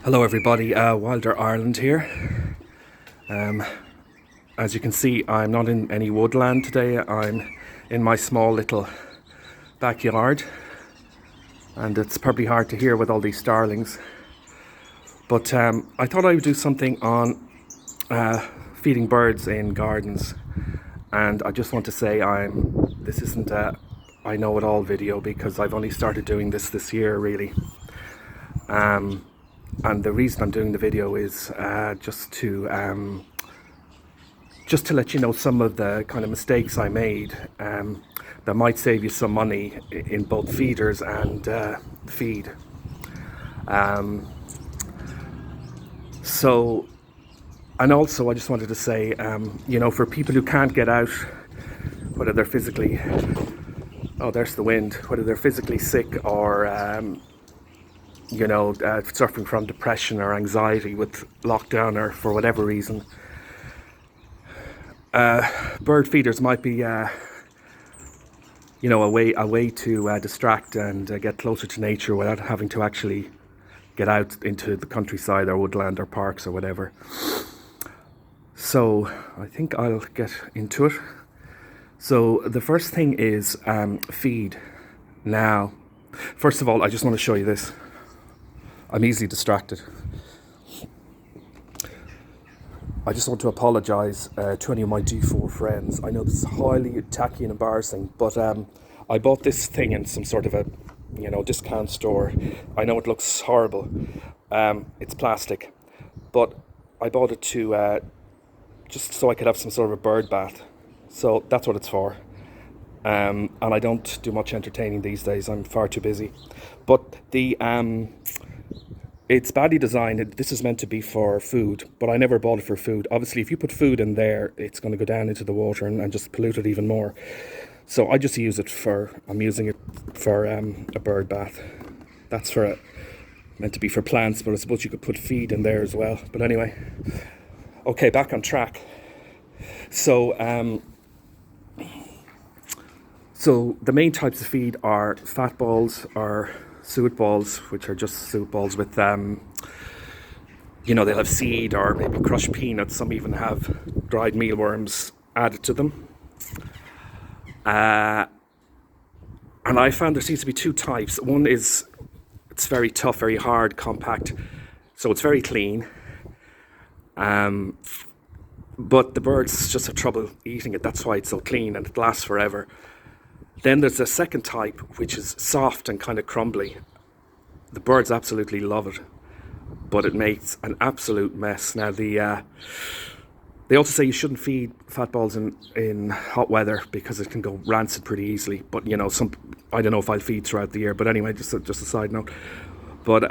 Hello everybody, Wilder Ireland here. As you can see, I'm not in any woodland today. I'm in my small little backyard, and it's probably hard to hear with all these starlings. But I thought I would do something on feeding birds in gardens. And I just want to say this isn't a I know it all video, because I've only started doing this year really. And the reason I'm doing the video is just to let you know some of the kind of mistakes I made that might save you some money in both feeders and feed. So, and also I just wanted to say, for people who can't get out, whether they're physically, oh, there's the wind, whether they're physically sick or suffering from depression or anxiety with lockdown or for whatever reason, bird feeders might be a way to distract and get closer to nature without having to actually get out into the countryside or woodland or parks or whatever. So I think I'll get into it. So the first thing is feed. Now, first of all, I just want to show you this. I'm easily distracted. I just want to apologise to any of my D4 friends. I know this is highly tacky and embarrassing, but I bought this thing in some sort of a discount store. I know it looks horrible. It's plastic, but I bought it to just so I could have some sort of a bird bath. So that's what it's for. And I don't do much entertaining these days. I'm far too busy. But it's badly designed. This is meant to be for food, but I never bought it for food. Obviously, if you put food in there, it's going to go down into the water and just pollute it even more. So I just use it I'm using it for a bird bath. That's meant to be for plants, but I suppose you could put feed in there as well. But anyway, okay, back on track. So the main types of feed are fat balls or suet balls, which are just suet balls with, they'll have seed or maybe crushed peanuts. Some even have dried mealworms added to them. And I found there seems to be two types. One is, it's very tough, very hard, compact, so it's very clean. But the birds just have trouble eating it. That's why it's so clean and it lasts forever. Then there's a second type, which is soft and kind of crumbly. The birds absolutely love it, but it makes an absolute mess. Now, they also say you shouldn't feed fat balls in hot weather because it can go rancid pretty easily. But I don't know if I'll feed throughout the year. But anyway, just a side note. But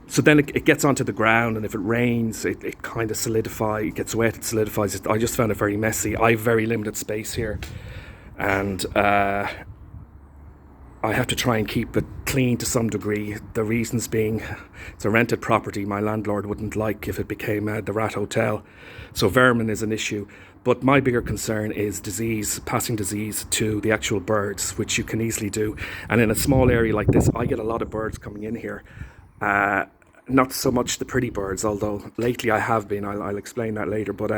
so then it gets onto the ground, and if it rains, it kind of solidifies. It gets wet, it solidifies. I just found it very messy. I have very limited space here. And I have to try and keep it clean to some degree. The reasons being, it's a rented property. My landlord wouldn't like if it became the rat hotel. So vermin is an issue. But my bigger concern is passing disease to the actual birds, which you can easily do. And in a small area like this, I get a lot of birds coming in here. Not so much the pretty birds, although lately I have been. I'll explain that later. But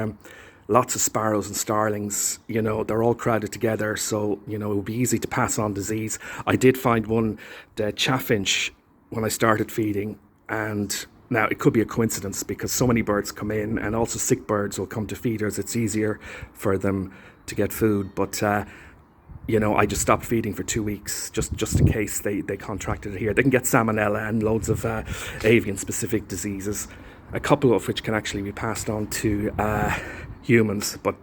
lots of sparrows and starlings, they're all crowded together, so, it would be easy to pass on disease. I did find one, the chaffinch, when I started feeding, and now it could be a coincidence because so many birds come in, and also sick birds will come to feeders. It's easier for them to get food, but I just stopped feeding for 2 weeks just in case they contracted it here. They can get salmonella and loads of avian specific diseases, a couple of which can actually be passed on to humans, but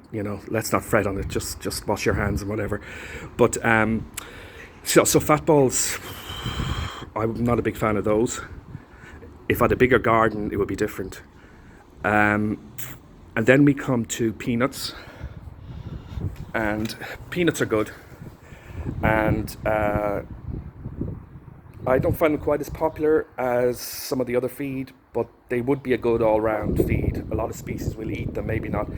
let's not fret on it. Just wash your hands and whatever. But so fat balls, I'm not a big fan of those. If I had a bigger garden, it would be different. And then we come to peanuts, and peanuts are good, and I don't find them quite as popular as some of the other feed, but they would be a good all-round feed. A lot of species will eat them, maybe not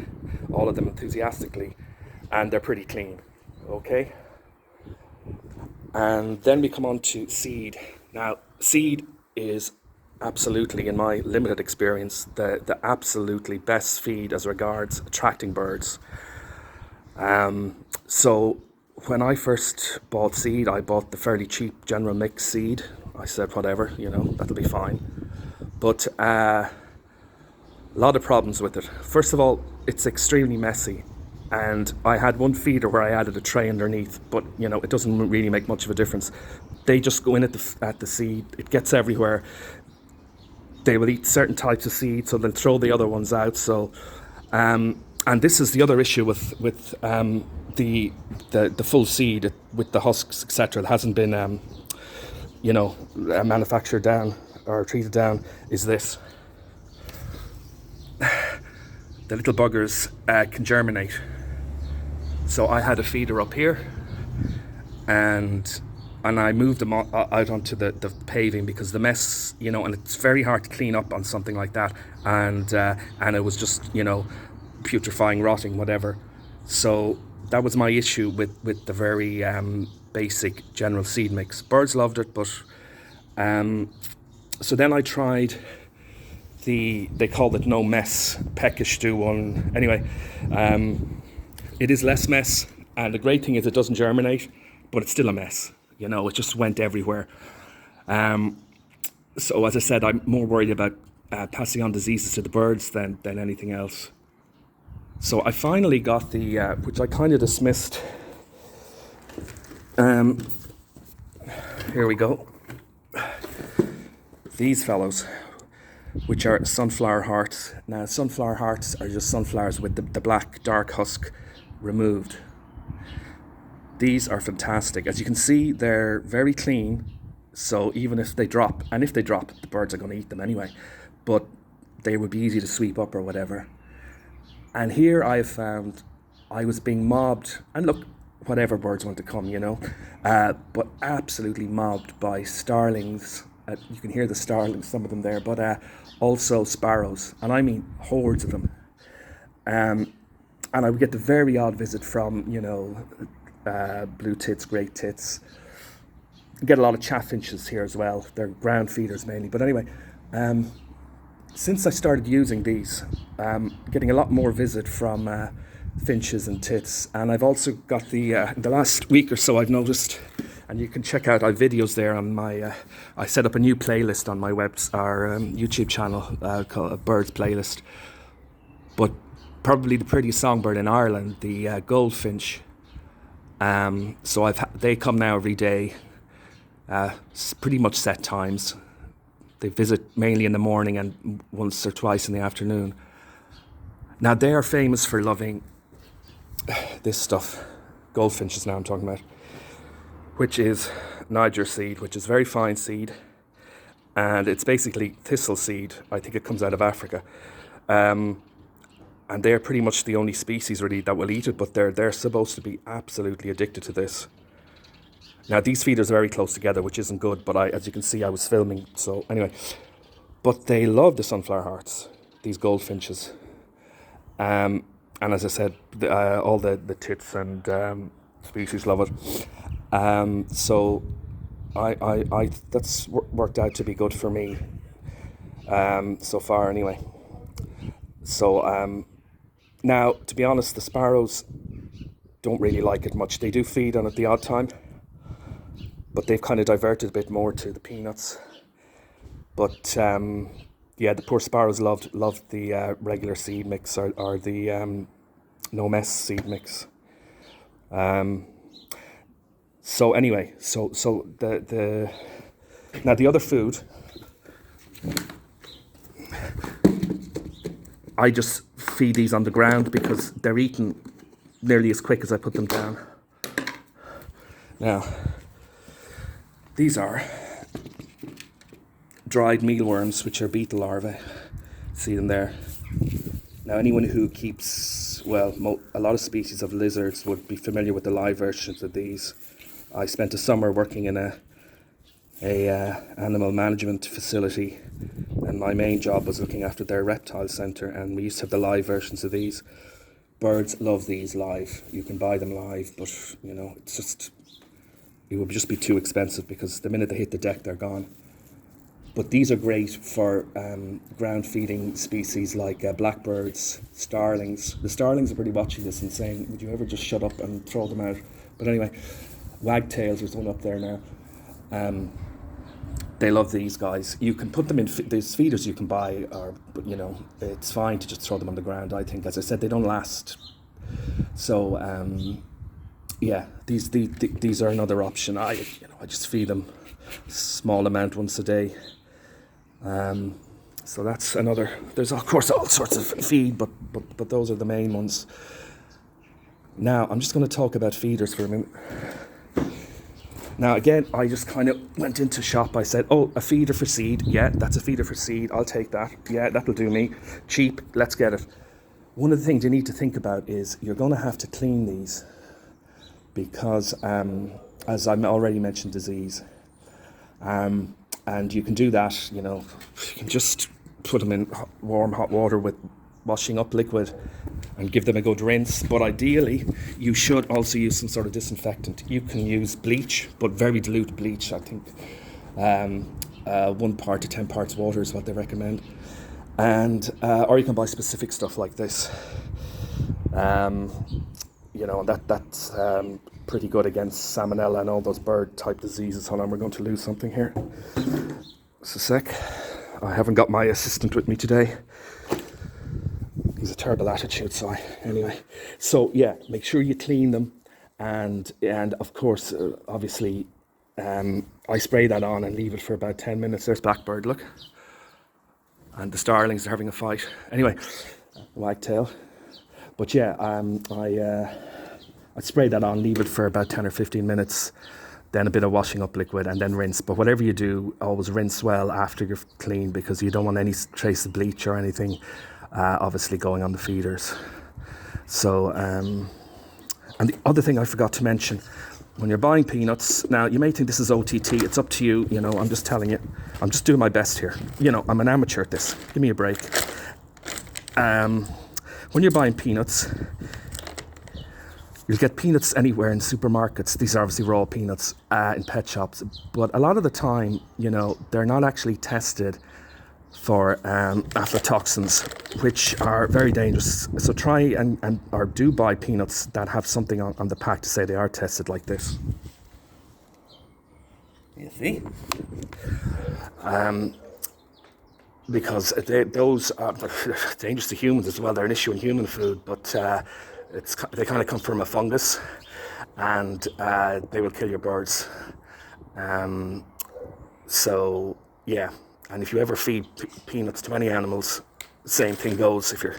all of them enthusiastically, and they're pretty clean, okay? And then we come on to seed. Now, seed is absolutely, in my limited experience, the absolutely best feed as regards attracting birds. So when I first bought seed, I bought the fairly cheap General Mix seed. I said, whatever, that'll be fine. But a lot of problems with it. First of all, it's extremely messy. And I had one feeder where I added a tray underneath, but it doesn't really make much of a difference. They just go in at the seed. It gets everywhere. They will eat certain types of seed, so they'll throw the other ones out. So, and this is the other issue with the full seed with the husks, etc. That hasn't been manufactured down or treated down. Is this? The little buggers can germinate. So I had a feeder up here, and I moved them out onto the paving because the mess, and it's very hard to clean up on something like that, and it was just putrefying, rotting, whatever. So that was my issue with the very basic general seed mix. Birds loved it, but so then I tried they called it no mess peckish stew one. Anyway, it is less mess, and the great thing is it doesn't germinate, but it's still a mess. It just went everywhere. So as I said, I'm more worried about passing on diseases to the birds than anything else. So I finally got the, which I kind of dismissed. Here we go. These fellows, which are sunflower hearts. Now, sunflower hearts are just sunflowers with the black dark husk removed. These are fantastic. As you can see, they're very clean. So even if they drop, the birds are going to eat them anyway. But they would be easy to sweep up or whatever. And here I found I was being mobbed. And look, whatever birds want to come, but absolutely mobbed by starlings. You can hear the starlings, some of them there, but also sparrows, and I mean hordes of them. And I would get the very odd visit from, blue tits, great tits. Get a lot of chaffinches here as well. They're ground feeders mainly. But anyway, since I started using these, getting a lot more visit from finches and tits. And I've also got in the last week or so, I've noticed, and you can check out our videos there on my, I set up a new playlist on my YouTube channel called a Birds Playlist. But probably the prettiest songbird in Ireland, the goldfinch. So they come now every day, pretty much set times. They visit mainly in the morning and once or twice in the afternoon. Now they are famous for loving this stuff, goldfinches now I'm talking about, which is Nyjer seed, which is very fine seed, and it's basically thistle seed. I think it comes out of Africa, and they're pretty much the only species really that will eat it. But they're supposed to be absolutely addicted to this. Now these feeders are very close together, which isn't good. But as you can see, I was filming. So anyway, but they love the sunflower hearts, these goldfinches, and as I said, all the tits and species love it. So I that's worked out to be good for me so far anyway. So now, to be honest, the sparrows don't really like it much. They do feed on it the odd time, but they've kind of diverted a bit more to the peanuts. But the poor sparrows loved the regular seed mix or the no mess seed mix. So anyway, so the now the other food, I just feed these on the ground because they're eaten nearly as quick as I put them down. Now, these are dried mealworms, which are beetle larvae. See them there. Now, anyone who keeps, a lot of species of lizards would be familiar with the live versions of these. I spent a summer working in a animal management facility, and my main job was looking after their reptile centre, and we used to have the live versions of these. Birds love these live. You can buy them live, but it would just be too expensive because the minute they hit the deck, they're gone. But these are great for ground feeding species like blackbirds, starlings. The starlings are pretty watching this and saying, would you ever just shut up and throw them out? But anyway, wagtails, there's one up there now. They love these guys. You can put them in, there's feeders you can buy, but you know, it's fine to just throw them on the ground, I think. As I said, they don't last. So, yeah, these are another option. I just feed them a small amount once a day. So that's another. There's of course all sorts of feed, but those are the main ones. Now I'm just going to talk about feeders for a minute. Now again, I just kind of went into shop. I said, "Oh, a feeder for seed. Yeah, that's a feeder for seed. I'll take that. Yeah, that'll do me. Cheap. Let's get it." One of the things you need to think about is you're going to have to clean these because, as I already mentioned, disease. And you can do that, you know, you can just put them in warm hot water with washing up liquid and give them a good rinse. But ideally, you should also use some sort of disinfectant. You can use bleach, but very dilute bleach. I think 1 part to 10 parts water is what they recommend. And or you can buy specific stuff like this. You know, that's pretty good against salmonella and all those bird type diseases. Hold on, we're going to lose something here. Just a sec. I haven't got my assistant with me today. He's a terrible attitude, so anyway. So yeah, make sure you clean them, and of course, obviously, I spray that on and leave it for about 10 minutes. There's blackbird, look, and the starlings are having a fight. Anyway, wagtail. But yeah, I'd spray that on, leave it for about 10 or 15 minutes, then a bit of washing up liquid, and then rinse. But whatever you do, always rinse well after you're clean, because you don't want any trace of bleach or anything, obviously, going on the feeders. So, and the other thing I forgot to mention, when you're buying peanuts, now you may think this is OTT, it's up to you, you know, I'm just telling you, I'm just doing my best here. You know, I'm an amateur at this, give me a break. When you're buying peanuts, you'll get peanuts anywhere in supermarkets. These are obviously raw peanuts in pet shops. But a lot of the time, you know, they're not actually tested for aflatoxins, which are very dangerous. So try or do buy peanuts that have something on the pack to say they are tested, like this. You see? Because those are dangerous to humans as well. They're an issue in human food, but they kind of come from a fungus, and they will kill your birds. So yeah, and if you ever feed peanuts to any animals, same thing goes. If you're,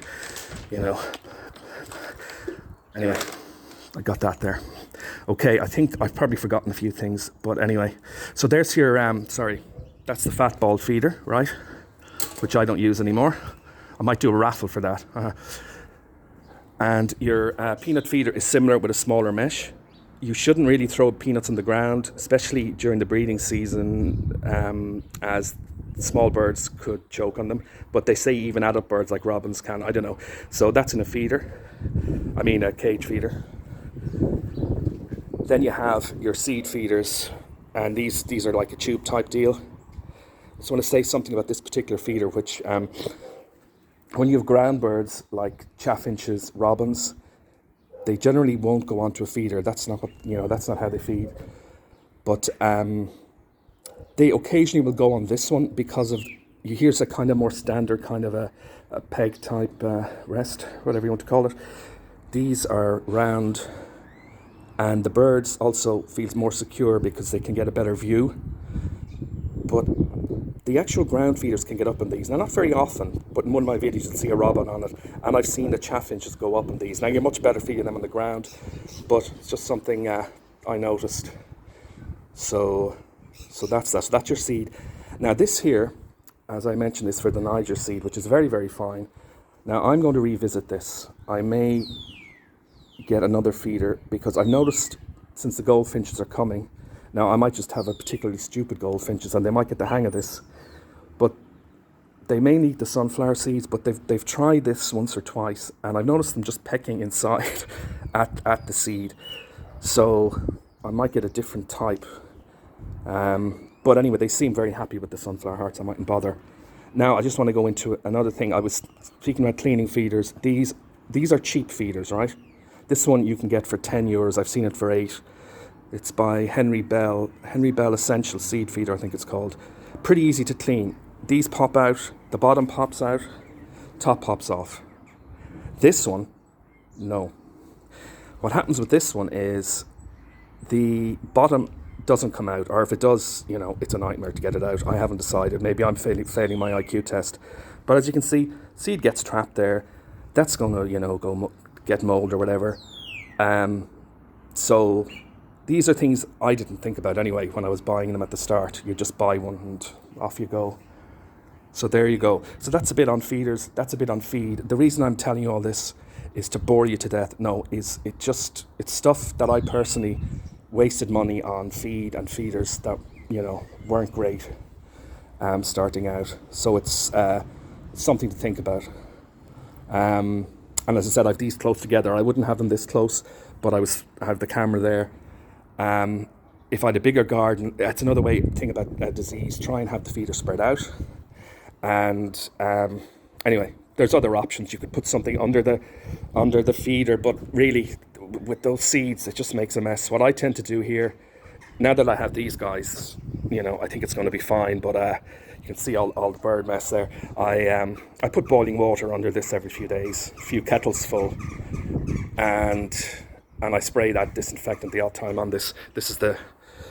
you know. Anyway, I got that there. Okay, I think I've probably forgotten a few things, but anyway. So there's your sorry, that's the fat ball feeder, right? Which I don't use anymore. I might do a raffle for that. And your peanut feeder is similar with a smaller mesh. You shouldn't really throw peanuts on the ground, especially during the breeding season, as small birds could choke on them. But they say even adult birds like robins can, I don't know. So that's in a feeder. I mean a cage feeder. Then you have your seed feeders, and these are like a tube type deal. I just want to say something about this particular feeder, which when you have ground birds like chaffinches, robins, they generally won't go onto a feeder. That's not what, you know, that's not how they feed. But they occasionally will go on this one because of, here's a kind of more standard kind of a peg type rest, whatever you want to call it. These are round, and the birds also feel more secure because they can get a better view. But the actual ground feeders can get up on these. Now, not very often, but in one of my videos you'll see a robin on it, and I've seen the chaffinches go up on these. Now, you're much better feeding them on the ground, but it's just something I noticed. So that's that. So that's your seed. Now, this here, as I mentioned, is for the Nyjer seed, which is very, very fine. Now, I'm going to revisit this. I may get another feeder, because I've noticed since the goldfinches are coming, now I might just have a particularly stupid goldfinches and they might get the hang of this, but they may need the sunflower seeds, but they've tried this once or twice, and I've noticed them just pecking inside at the seed. So I might get a different type, but But anyway, they seem very happy with the sunflower hearts. I mightn't bother. Now, I just want to go into another thing. I was speaking about cleaning feeders. These are cheap feeders, right? This one you can get for €10. I've seen it for 8. It's by Henry Bell Essential Seed Feeder, I think it's called. Pretty easy to clean. These pop out, the bottom pops out, top pops off. This one, no. What happens with this one is the bottom doesn't come out, or if it does, it's a nightmare to get it out. I haven't decided. Maybe I'm failing my IQ test. But as you can see, seed gets trapped there. That's going to, go get mold or whatever. So these are things I didn't think about anyway when I was buying them at the start. You just buy one and off you go. So there you go. So that's a bit on feeders. That's a bit on feed. The reason I'm telling you all this is to bore you to death. No, it's stuff that I personally wasted money on feed and feeders that, weren't great starting out. So it's something to think about. And as I said, I have these close together. I wouldn't have them this close, but I have the camera there. If I had a bigger garden, that's another thing about disease. Try and have the feeder spread out. And anyway, there's other options. You could put something under the feeder, but really, with those seeds, it just makes a mess. What I tend to do here, now that I have these guys, I think it's going to be fine. But you can see all the bird mess there. I put boiling water under this every few days, a few kettles full, and I spray that disinfectant the odd time on this. This is the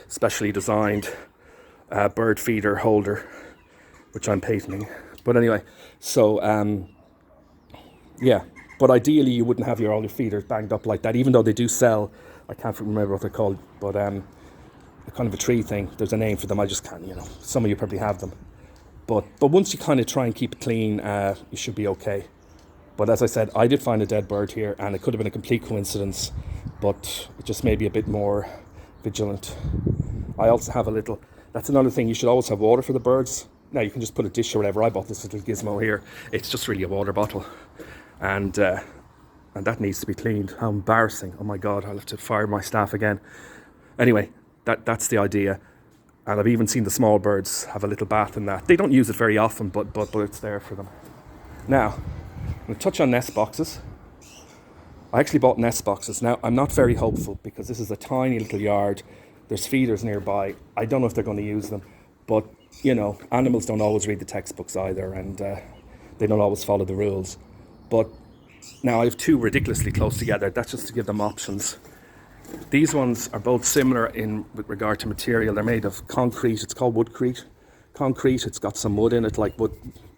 specially designed bird feeder holder, which I'm patenting. But anyway, so yeah. But ideally, you wouldn't have all your feeders banged up like that, even though they do sell. I can't remember what they're called, but kind of a tree thing. There's a name for them. I just can't. Some of you probably have them. But once you kind of try and keep it clean, you should be okay. But as I said, I did find a dead bird here, and it could have been a complete coincidence, but it just made me a bit more vigilant. I also have that's another thing, you should always have water for the birds. Now, you can just put a dish or whatever. I bought this little gizmo here. It's just really a water bottle. And that needs to be cleaned. How embarrassing. Oh my God, I'll have to fire my staff again. Anyway, that's the idea. And I've even seen the small birds have a little bath in that. They don't use it very often, but it's there for them. Now, I'm going to touch on nest boxes. I actually bought nest boxes. Now, I'm not very hopeful because this is a tiny little yard. There's feeders nearby. I don't know if they're going to use them. But, animals don't always read the textbooks either, and they don't always follow the rules. But now I have two ridiculously close together. That's just to give them options. These ones are both similar with regard to material. They're made of concrete. It's called woodcrete. Concrete. It's got some wood in it, like wood,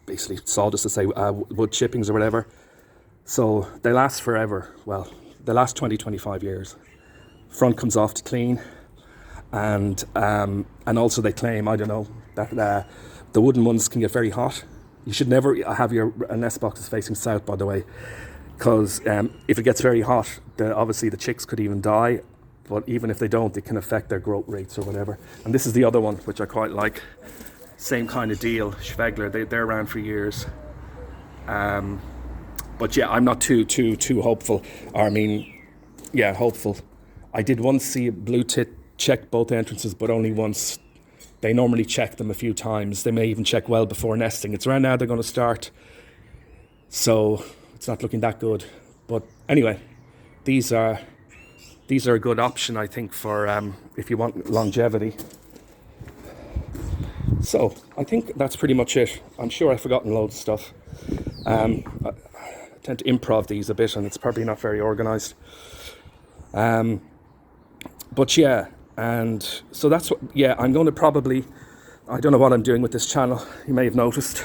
basically sawdust to say wood chippings or whatever. So they last forever. Well, they last 20-25 years. Front comes off to clean, and also they claim, I don't know, that the wooden ones can get very hot. You should never have your nest boxes facing south, by the way, because if it gets very hot, obviously the chicks could even die. But even if they don't, it can affect their growth rates or whatever. And this is the other one, which I quite like. Same kind of deal, Schwegler. They're around for years. But yeah, I'm not too hopeful. Hopeful. I did once see a blue tit check both entrances, but only once. They normally check them a few times. They may even check well before nesting. It's around now they're going to start. So it's not looking that good. But anyway, these are a good option, I think, for if you want longevity. So I think that's pretty much it. I'm sure I've forgotten loads of stuff. I tend to improv these a bit, and it's probably not very organised. But yeah. And so that's what, I'm going to probably, I don't know what I'm doing with this channel, you may have noticed,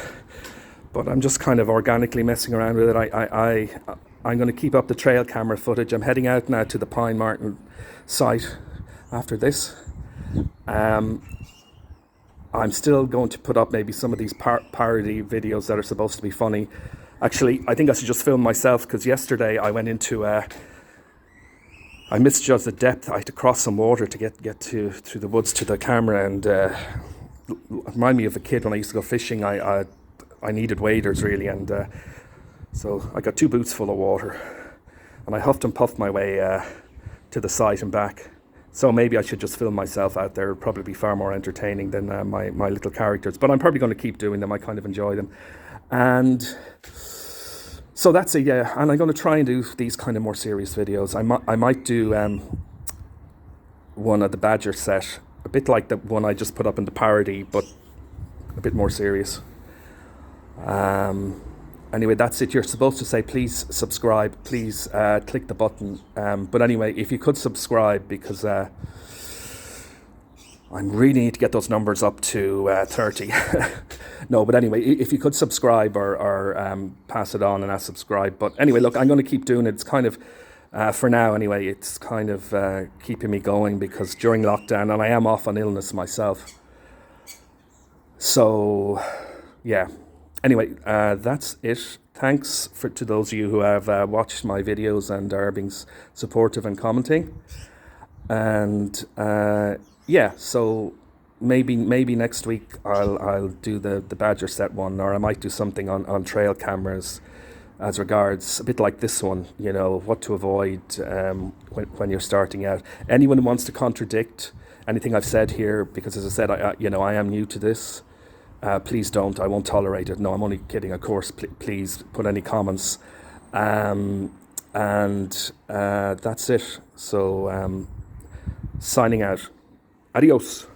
but I'm just kind of organically messing around with it. I'm going to keep up the trail camera footage. I'm heading out now to the Pine Marten site after this. I'm still going to put up maybe some of these parody videos that are supposed to be funny. Actually, I think I should just film myself, because yesterday I went into I misjudged the depth. I had to cross some water to get through the woods to the camera, and remind me of a kid when I used to go fishing. I needed waders really, and so I got 2 boots full of water, and I huffed and puffed my way to the site and back. So maybe I should just film myself out there. It'd probably be far more entertaining than my little characters. But I'm probably going to keep doing them. I kind of enjoy them. And so that's it, yeah. And I'm going to try and do these kind of more serious videos. I might do one of the Badger set, a bit like the one I just put up in the parody, but a bit more serious. Anyway, that's it. You're supposed to say, please subscribe, please click the button. But anyway, if you could subscribe, because I really need to get those numbers up to 30. No, but anyway, if you could subscribe or pass it on and subscribe. But anyway, look, I'm going to keep doing it. It's kind of, for now anyway, it's kind of keeping me going, because during lockdown, and I am off on illness myself. So, yeah. Anyway, that's it. Thanks to those of you who have watched my videos and are being supportive and commenting. And yeah, so maybe next week I'll do the Badger set one, or I might do something on trail cameras as regards, a bit like this one, you know, what to avoid when you're starting out. Anyone who wants to contradict anything I've said here, because as I said, I am new to this. Please don't. I won't tolerate it. No, I'm only kidding. Of course, please put any comments. And that's it. So, signing out. Adios.